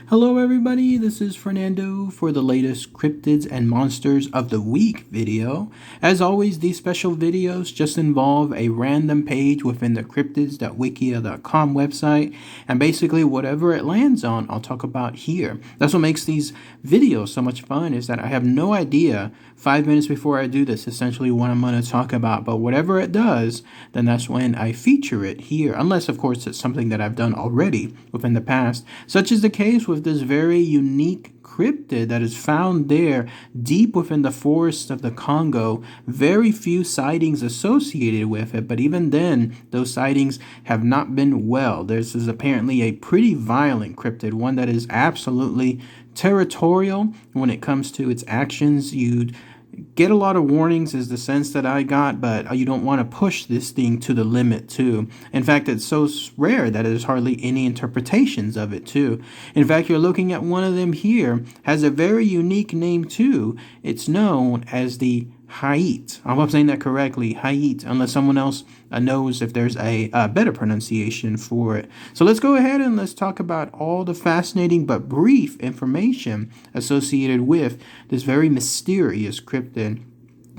Hello everybody, this is Fernando for the latest Cryptids and Monsters of the Week video. As always, these special videos just involve a random page within the cryptids.wikia.com website, and basically whatever it lands on, I'll talk about here. That's what makes these videos so much fun, is that I have no idea 5 minutes before I do this essentially what I'm going to talk about, but whatever it does, then that's when I feature it here, unless of course it's something that I've done already within the past, such is the case with this very unique cryptid that is found there deep within the forests of the Congo. Very few sightings associated with it, but even then those sightings have not been well. This is apparently a pretty violent cryptid, one that is absolutely territorial when it comes to its actions. You'd get a lot of warnings is the sense that I got, but you don't want to push this thing to the limit too. In fact, it's so rare that there's hardly any interpretations of it too. In fact, you're looking at one of them here, has a very unique name too. It's known as the Haiit. I hope I'm saying that correctly, Haiit, unless someone else knows if there's a better pronunciation for it. So let's go ahead and let's talk about all the fascinating but brief information associated with this very mysterious cryptid.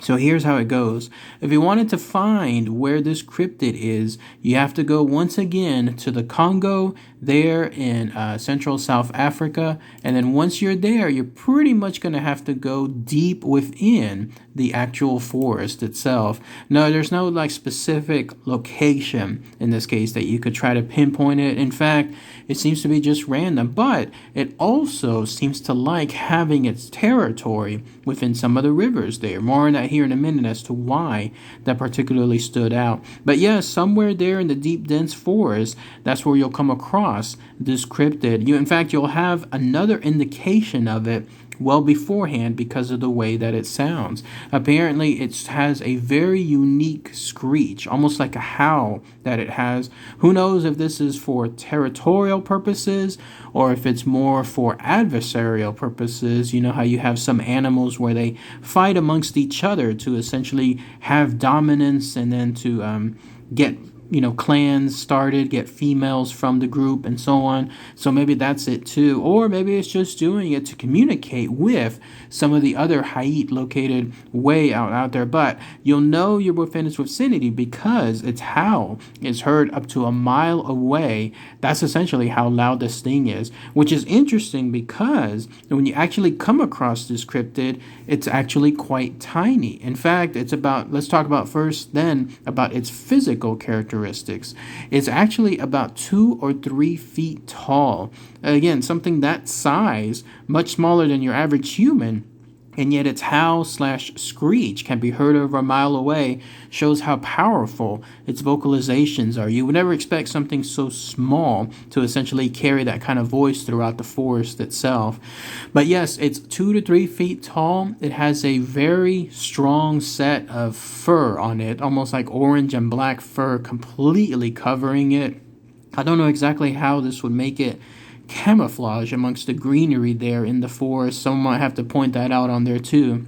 So here's how it goes. If you wanted to find where this cryptid is, you have to go once again to the Congo there in central South Africa. And then once you're there, you're pretty much going to have to go deep within the actual forest itself. No, there's no like specific location in this case that you could try to pinpoint it. In fact, it seems to be just random, but it also seems to like having its territory within some of the rivers there. More on that here in a minute as to why that particularly stood out. But yes, somewhere there in the deep dense forest, that's where you'll come across this cryptid. In fact, you'll have another indication of it well beforehand because of the way that it sounds. Apparently, it has a very unique screech, almost like a howl that it has. Who knows if this is for territorial purposes or if it's more for adversarial purposes. You know how you have some animals where they fight amongst each other to essentially have dominance and then to get clans started, get females from the group and so on. So maybe that's it too. Or maybe it's just doing it to communicate with some of the other Haiit located way out there. But you'll know you're within its vicinity because its howl is heard up to a mile away. That's essentially how loud this thing is, which is interesting because when you actually come across this cryptid, it's actually quite tiny. In fact, let's talk about first then about its physical characteristics. It's actually about 2 or 3 feet tall. Again, something that size, much smaller than your average human, and yet its howl/screech can be heard over a mile away, shows how powerful its vocalizations are. You would never expect something so small to essentially carry that kind of voice throughout the forest itself. But yes, it's 2 to 3 feet tall. It has a very strong set of fur on it, almost like orange and black fur completely covering it. I don't know exactly how this would make it camouflage amongst the greenery there in the forest. Someone might have to point that out on there too.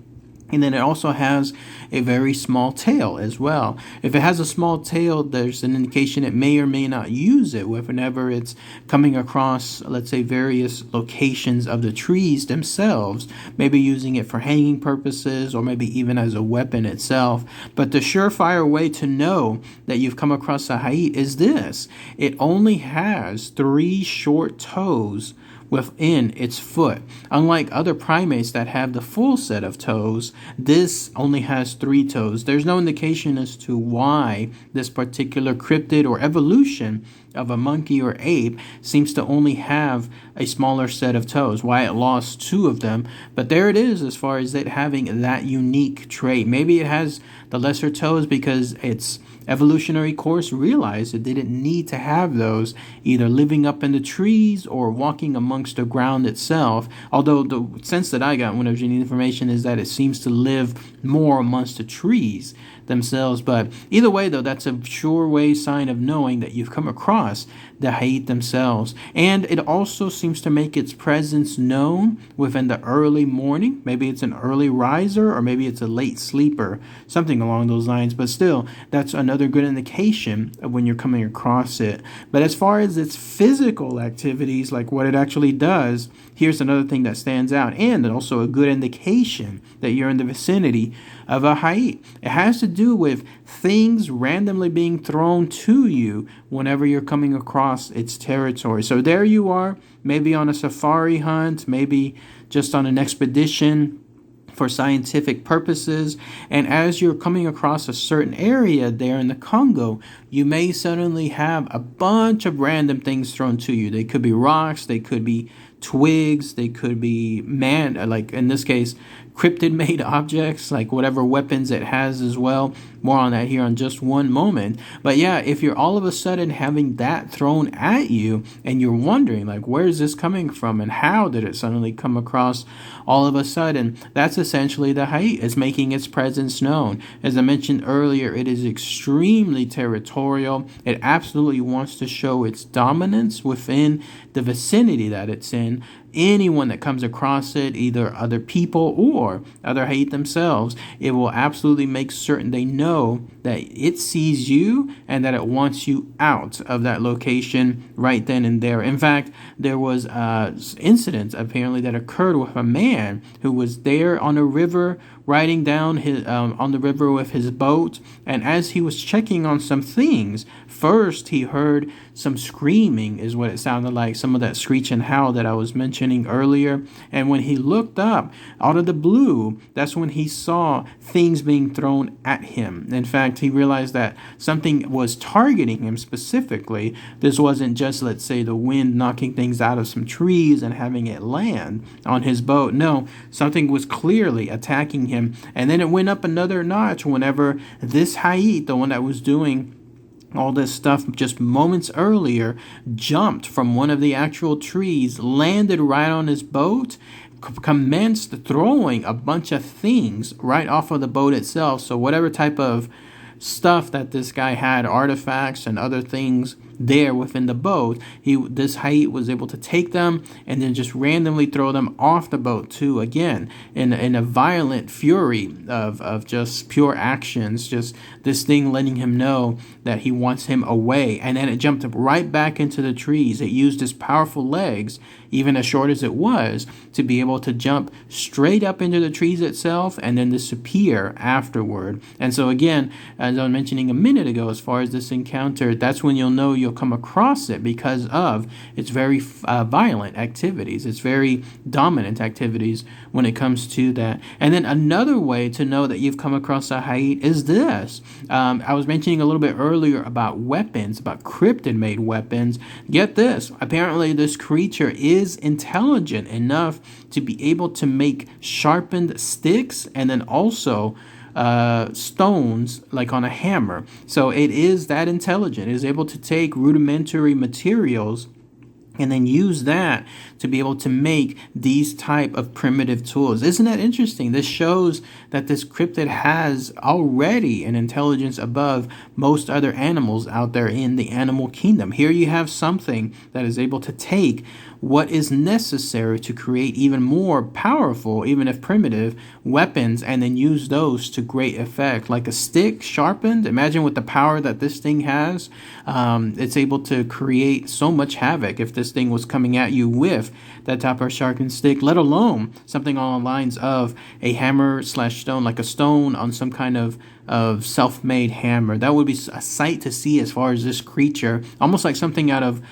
And then it also has a very small tail as well. If it has a small tail, there's an indication it may or may not use it whenever it's coming across, let's say, various locations of the trees themselves, maybe using it for hanging purposes or maybe even as a weapon itself. But the surefire way to know that you've come across a Haiit is this. It only has 3 short toes within its foot. Unlike other primates that have the full set of toes, this only has 3 toes. There's no indication as to why this particular cryptid or evolution of a monkey or ape seems to only have a smaller set of toes, why it lost 2 of them. But there it is as far as it having that unique trait. Maybe it has the lesser toes because its evolutionary course realized it didn't need to have those, either living up in the trees or walking amongst the ground itself. Although the sense that I got when I was reading the information is that it seems to live more amongst the trees themselves. But either way, though, that's a sure way sign of knowing that you've come across the Haiit themselves. And it also seems to make its presence known within the early morning. Maybe it's an early riser, or maybe it's a late sleeper, something along those lines. But still, that's another good indication of when you're coming across it. But as far as its physical activities, like what it actually does, here's another thing that stands out, and also a good indication that you're in the vicinity of a Haiit. It has to do with things randomly being thrown to you whenever you're coming across its territory. So there you are, maybe on a safari hunt, maybe just on an expedition for scientific purposes, and as you're coming across a certain area there in the Congo, you may suddenly have a bunch of random things thrown to you. They could be rocks, they could be twigs, they could be like in this case, cryptid made objects, like whatever weapons it has as well. More on that here in just one moment. But yeah, if you're all of a sudden having that thrown at you and you're wondering like, where is this coming from and how did it suddenly come across all of a sudden, that's essentially the Haiit. It's making its presence known. As I mentioned earlier, it is extremely territorial. It absolutely wants to show its dominance within the vicinity that it's in. Anyone that comes across it, either other people or other Haiit themselves, it will absolutely make certain they know that it sees you and that it wants you out of that location right then and there. In fact, there was incidents apparently that occurred with a man who was there on a river, riding down on the river with his boat, and as he was checking on some things, first he heard some screaming, is what it sounded like, some of that screech and howl that I was mentioning earlier. And when he looked up out of the blue, that's when he saw things being thrown at him. In fact, he realized that something was targeting him specifically. This wasn't just, let's say, the wind knocking things out of some trees and having it land on his boat. No, something was clearly attacking him. And then it went up another notch whenever this Haiit, the one that was doing all this stuff just moments earlier, jumped from one of the actual trees, landed right on his boat, commenced throwing a bunch of things right off of the boat itself. So whatever type of stuff that this guy had, artifacts and other things there within the boat, this Haiit was able to take them and then just randomly throw them off the boat too, again in a violent fury of just pure actions, just this thing letting him know that he wants him away. And then it jumped right back into the trees. It used its powerful legs, even as short as it was, to be able to jump straight up into the trees itself and then disappear afterward. And so again, as I was mentioning a minute ago, as far as this encounter, that's when you'll know you'll come across it, because of its very violent activities, its very dominant activities when it comes to that. And then another way to know that you've come across a Haiit is this. I was mentioning a little bit earlier about weapons, about cryptid-made weapons. Get this. Apparently this creature is intelligent enough to be able to make sharpened sticks and then also stones like on a hammer. So it is that intelligent. It is able to take rudimentary materials and then use that to be able to make these type of primitive tools. Isn't that interesting? This shows that this cryptid has already an intelligence above most other animals out there in the animal kingdom. Here you have something that is able to take what is necessary to create even more powerful, even if primitive, weapons, and then use those to great effect. Like a stick sharpened, imagine with the power that this thing has, it's able to create so much havoc if this thing was coming at you with that type of sharpened stick, let alone something along the lines of a hammer slash stone, like a stone on some kind of self-made hammer. That would be a sight to see as far as this creature, almost like something out of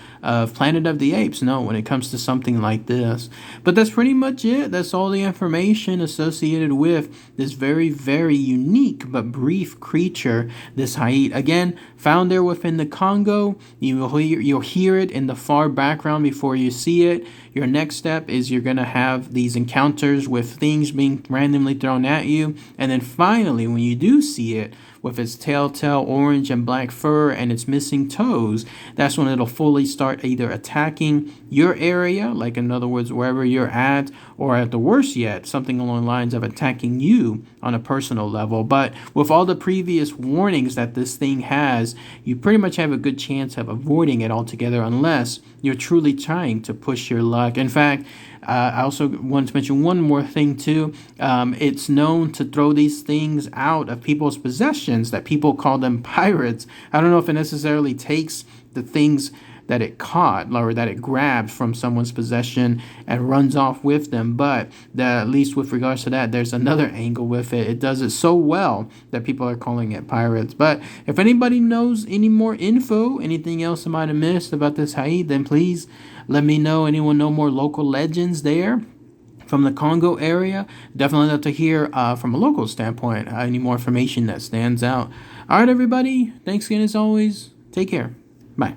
Planet of the Apes, no, when it comes to something like this. But that's pretty much it. That's all the information associated with this very, very unique but brief creature, this Haiit. Again, found there within the Congo. You'll hear it in the far background before you see it. Your next step is you're going to have these encounters with things being randomly thrown at you. And then finally, when you do see it, with its telltale orange and black fur and its missing toes, that's when it'll fully start either attacking your area, like in other words, wherever you're at, or at the worst yet, something along the lines of attacking you on a personal level. But with all the previous warnings that this thing has, you pretty much have a good chance of avoiding it altogether unless you're truly trying to push your luck. In fact, I also want to mention one more thing too. It's known to throw these things out of people's possessions, that people call them pirates. I don't know if it necessarily takes the things that it caught or that it grabbed from someone's possession and runs off with them, but at least with regards to that, there's another angle with it. It does it so well that people are calling it pirates. But if anybody knows any more info, anything else I might have missed about this Haiit, then please let me know. Anyone know more local legends there from the Congo area? Definitely love to hear from a local standpoint any more information that stands out. All right, everybody. Thanks again as always. Take care. Bye.